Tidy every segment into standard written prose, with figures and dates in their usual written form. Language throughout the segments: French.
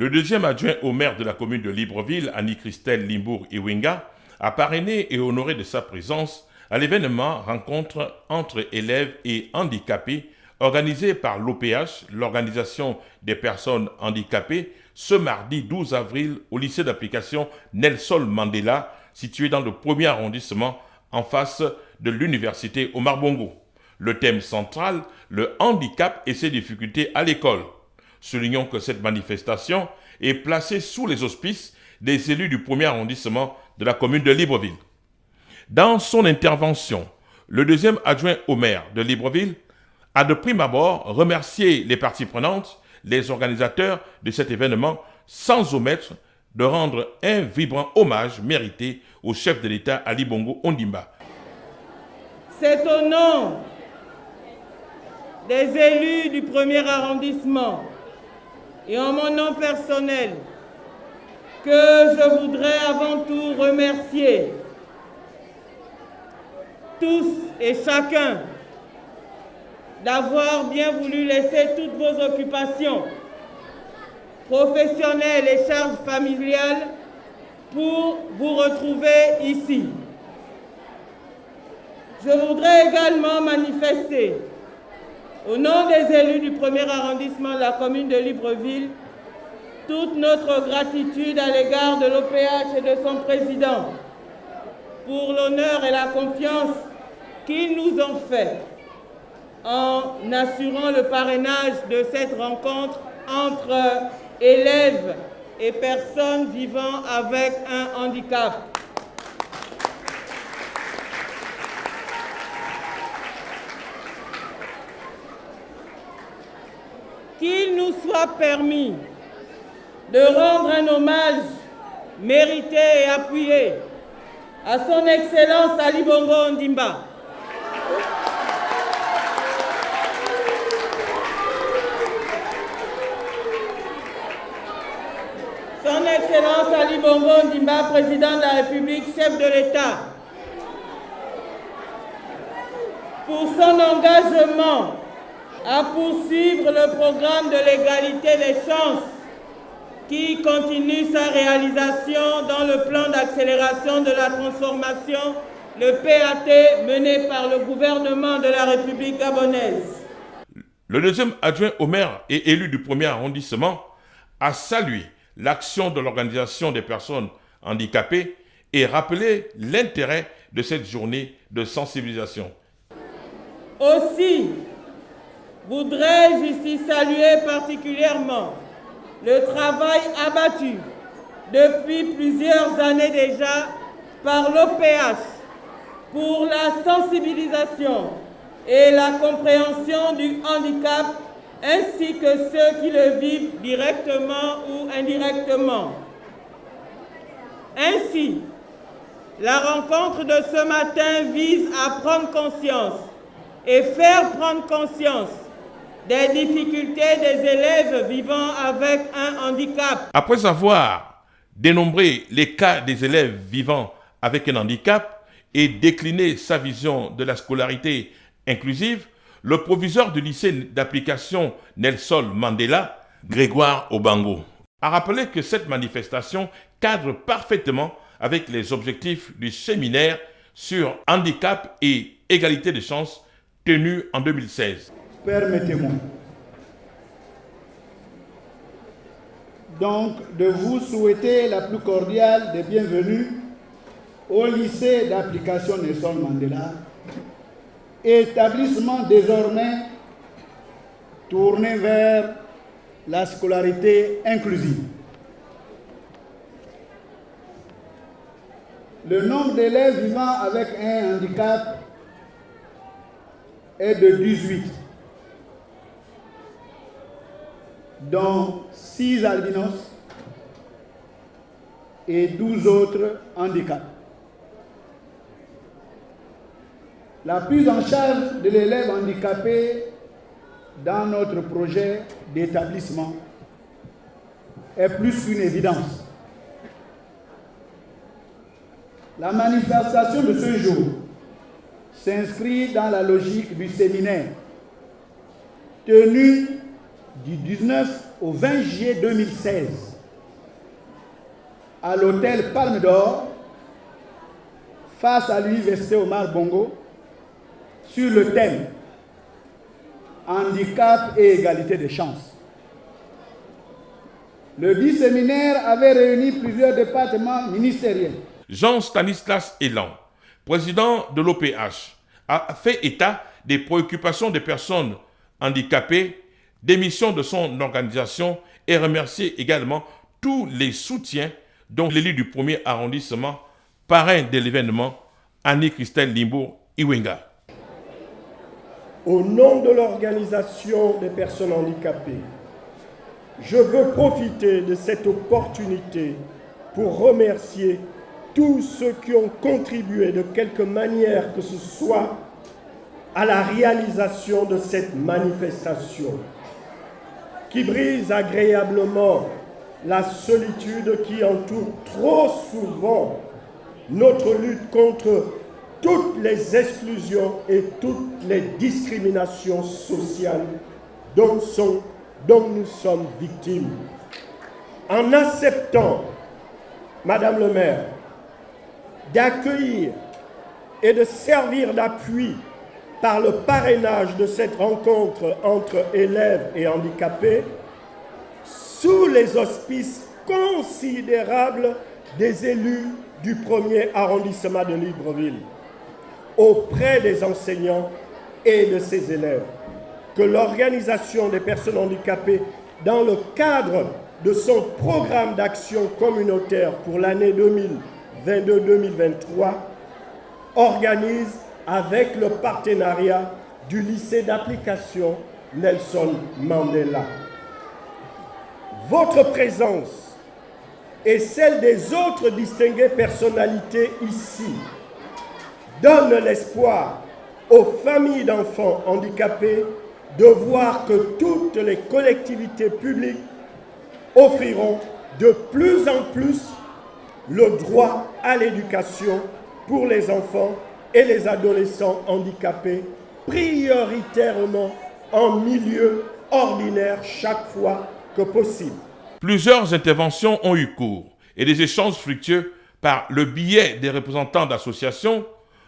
Le deuxième adjoint au maire de la commune de Libreville, Annie-Christelle Limbourg-Iwinga, a parrainé et honoré de sa présence à l'événement Rencontre entre élèves et handicapés organisé par l'OPH, l'Organisation des personnes handicapées, ce mardi 12 avril au lycée d'application Nelson Mandela, situé dans le 1er arrondissement en face de l'université Omar Bongo. Le thème central, le handicap et ses difficultés à l'école. Soulignons que cette manifestation est placée sous les auspices des élus du 1er arrondissement de la commune de Libreville. Dans son intervention, le deuxième adjoint au maire de Libreville a de prime abord remercié les parties prenantes, les organisateurs de cet événement, sans omettre de rendre un vibrant hommage mérité au chef de l'État Ali Bongo Ondimba. C'est au nom des élus du 1er arrondissement et en mon nom personnel que je voudrais avant tout remercier tous et chacun d'avoir bien voulu laisser toutes vos occupations professionnelles et charges familiales pour vous retrouver ici. Je voudrais également manifester, au nom des élus du 1er arrondissement de la commune de Libreville, toute notre gratitude à l'égard de l'OPH et de son président pour l'honneur et la confiance qu'ils nous ont fait en assurant le parrainage de cette rencontre entre élèves et personnes vivant avec un handicap. Qu'il nous soit permis de rendre un hommage mérité et appuyé à son Excellence Ali Bongo Ondimba. Son Excellence Ali Bongo Ondimba, président de la République, chef de l'État, pour son engagement à poursuivre le programme de l'égalité des chances qui continue sa réalisation dans le plan d'accélération de la transformation, le PAT, mené par le gouvernement de la République gabonaise. Le deuxième adjoint au maire et élu du 1er arrondissement a salué l'action de l'Organisation des personnes handicapées et rappelé l'intérêt de cette journée de sensibilisation. Aussi, voudrais-je ici saluer particulièrement le travail abattu depuis plusieurs années déjà par l'OPH pour la sensibilisation et la compréhension du handicap ainsi que ceux qui le vivent directement ou indirectement. Ainsi, la rencontre de ce matin vise à prendre conscience et faire prendre conscience des difficultés des élèves vivant avec un handicap. Après avoir dénombré les cas des élèves vivant avec un handicap et décliné sa vision de la scolarité inclusive, le proviseur du lycée d'application Nelson Mandela, Grégoire Obango, a rappelé que cette manifestation cadre parfaitement avec les objectifs du séminaire sur handicap et égalité de chances tenu en 2016. Permettez-moi donc de vous souhaiter la plus cordiale des bienvenues au lycée d'application Nelson Mandela, établissement désormais tourné vers la scolarité inclusive. Le nombre d'élèves vivant avec un handicap est de 18, dont 6 albinos et 12 autres handicaps. La prise en charge de l'élève handicapé dans notre projet d'établissement est plus qu'une évidence. La manifestation de ce jour s'inscrit dans la logique du séminaire tenu du 19 au 20 juillet 2016 à l'hôtel Palme d'Or, face à l'université Omar Bongo, sur le thème handicap et égalité des chances. Le dit séminaire avait réuni plusieurs départements ministériels. Jean Stanislas Elan, président de l'OPH, a fait état des préoccupations des personnes handicapées, des missions de son organisation et remercié également tous les soutiens dont l'élu du 1er arrondissement, parrain de l'événement, Annie-Christelle Limbour Iwenga. Au nom de l'organisation des personnes handicapées, je veux profiter de cette opportunité pour remercier tous ceux qui ont contribué de quelque manière que ce soit à la réalisation de cette manifestation qui brise agréablement la solitude qui entoure trop souvent notre lutte contre toutes les exclusions et toutes les discriminations sociales dont nous sommes victimes. En acceptant, Madame le maire, d'accueillir et de servir d'appui par le parrainage de cette rencontre entre élèves et handicapés, sous les auspices considérables des élus du 1er arrondissement de Libreville, auprès des enseignants et de ses élèves, que l'organisation des personnes handicapées, dans le cadre de son programme d'action communautaire pour l'année 2022-2023, organise avec le partenariat du lycée d'application Nelson Mandela. Votre présence et celle des autres distinguées personnalités ici donne l'espoir aux familles d'enfants handicapés de voir que toutes les collectivités publiques offriront de plus en plus le droit à l'éducation pour les enfants et les adolescents handicapés, prioritairement en milieu ordinaire chaque fois que possible. Plusieurs interventions ont eu cours et des échanges fructueux par le biais des représentants d'associations,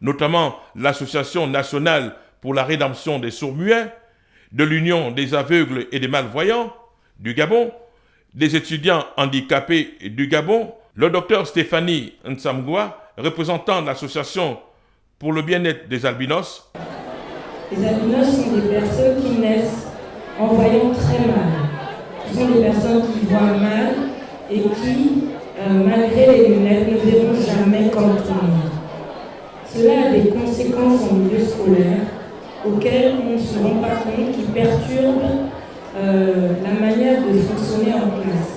notamment l'Association nationale pour la rédemption des sourds-muets, de l'Union des aveugles et des malvoyants du Gabon, des étudiants handicapés du Gabon, le docteur Stéphanie Nsamgoua, représentant l'association pour le bien-être des albinos. Les albinos sont des personnes qui naissent en voyant très mal. Ce sont des personnes qui voient mal et qui, malgré les lunettes, ne verront jamais comme tout le monde. Cela a des conséquences en milieu scolaire auxquelles on ne se rend pas compte, qui perturbent la manière de fonctionner en classe.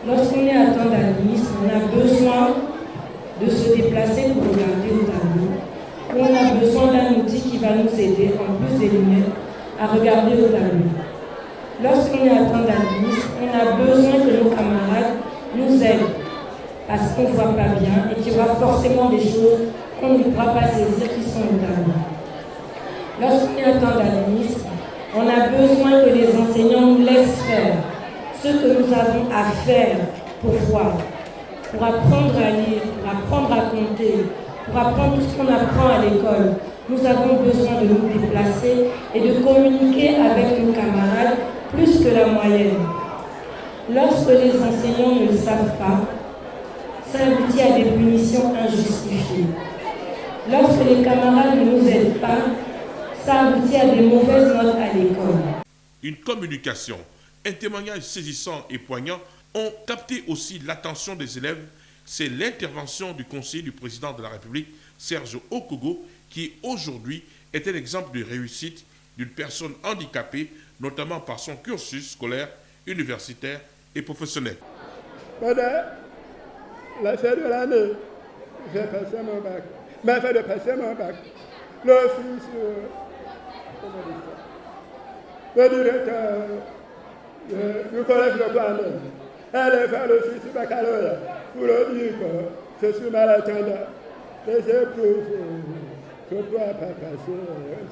Lorsqu'on est atteint d'albinisme, on a besoin de se déplacer pour regarder au tableau. On a besoin d'un outil qui va nous aider, en plus des lunettes, à regarder au tableau. Lorsqu'on est atteint d'albinisme, on a besoin que nos camarades nous aident, parce qu'on ne voit pas bien et qu'il y aura forcément des choses qu'on ne pourra pas saisir qui sont au tableau. Lorsqu'on est atteint d'albinisme, on a besoin que les enseignants nous laissent faire ce que nous avons à faire pour voir, pour apprendre à lire, pour apprendre à compter, pour apprendre tout ce qu'on apprend à l'école. Nous avons besoin de nous déplacer et de communiquer avec nos camarades plus que la moyenne. Lorsque les enseignants ne le savent pas, ça aboutit à des punitions injustifiées. Lorsque les camarades ne nous aident pas, ça aboutit à des mauvaises notes à l'école. Une communication, un témoignage saisissant et poignant ont capté aussi l'attention des élèves. C'est l'intervention du conseiller du président de la République, Serge Okogo, qui aujourd'hui est un exemple de réussite d'une personne handicapée, notamment par son cursus scolaire, universitaire et professionnel. Pendant la fin de l'année, j'ai passé mon bac. Mais fait de passer mon bac, le fils, le directeur du collège de Planète, allait faire le fils du baccalauréat pour le dire que je suis malentendant. Les épreuves, je ne dois pas passer.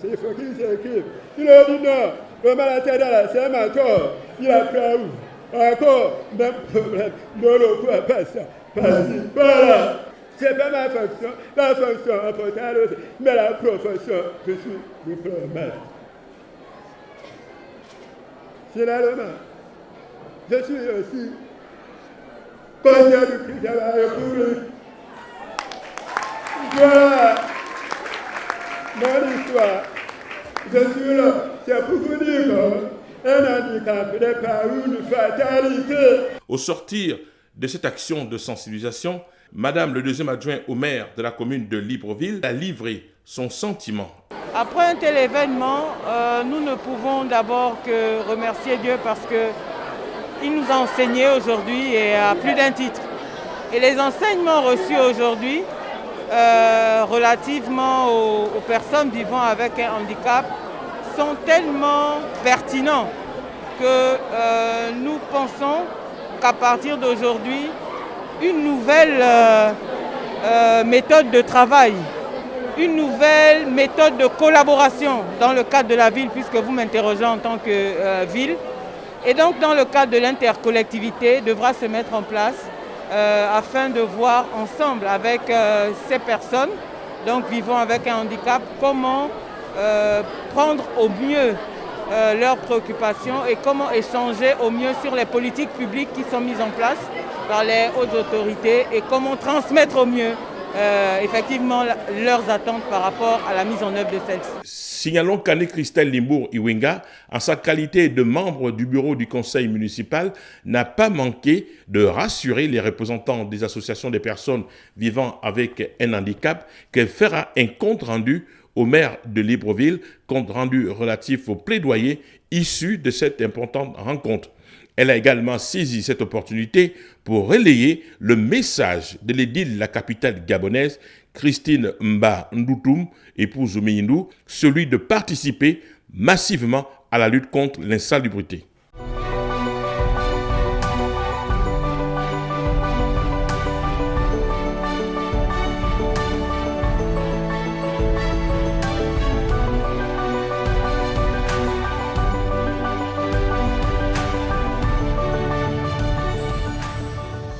Il faut qu'il s'équipe. Il a dit non, le malentendant là, c'est un mentor. Il a pris à où? Encore, même problème, non, ne crois pas ça. Vas-y, voilà. C'est pas ma fonction. La fonction importante aussi, mais la profession, je suis diplomate. Finalement, je suis aussi conseiller du président de la République. Voilà mon histoire. Je suis là, c'est pour vous dire qu'un handicap n'est pas une fatalité. Au sortir de cette action de sensibilisation, Madame le deuxième adjoint au maire de la commune de Libreville a livré son sentiment. Après un tel événement, nous ne pouvons d'abord que remercier Dieu parce qu'il nous a enseigné aujourd'hui et à plus d'un titre. Et les enseignements reçus aujourd'hui relativement aux personnes vivant avec un handicap sont tellement pertinents que nous pensons qu'à partir d'aujourd'hui, une nouvelle méthode de travail, une nouvelle méthode de collaboration dans le cadre de la ville, puisque vous m'interrogez en tant que ville, et donc dans le cadre de l'intercollectivité devra se mettre en place afin de voir ensemble avec ces personnes donc vivant avec un handicap comment prendre au mieux leurs préoccupations et comment échanger au mieux sur les politiques publiques qui sont mises en place par les hautes autorités et comment transmettre au mieux effectivement leurs attentes par rapport à la mise en œuvre de celles-ci. Signalons qu'Annie-Christelle Limbour Iwinga, en sa qualité de membre du bureau du conseil municipal, n'a pas manqué de rassurer les représentants des associations des personnes vivant avec un handicap qu'elle fera un compte rendu au maire de Libreville, compte rendu relatif au plaidoyer issu de cette importante rencontre. Elle a également saisi cette opportunité pour relayer le message de l'édile de la capitale gabonaise, Christine Mba Ndoutoum, épouse Oumeyindou, celui de participer massivement à la lutte contre l'insalubrité.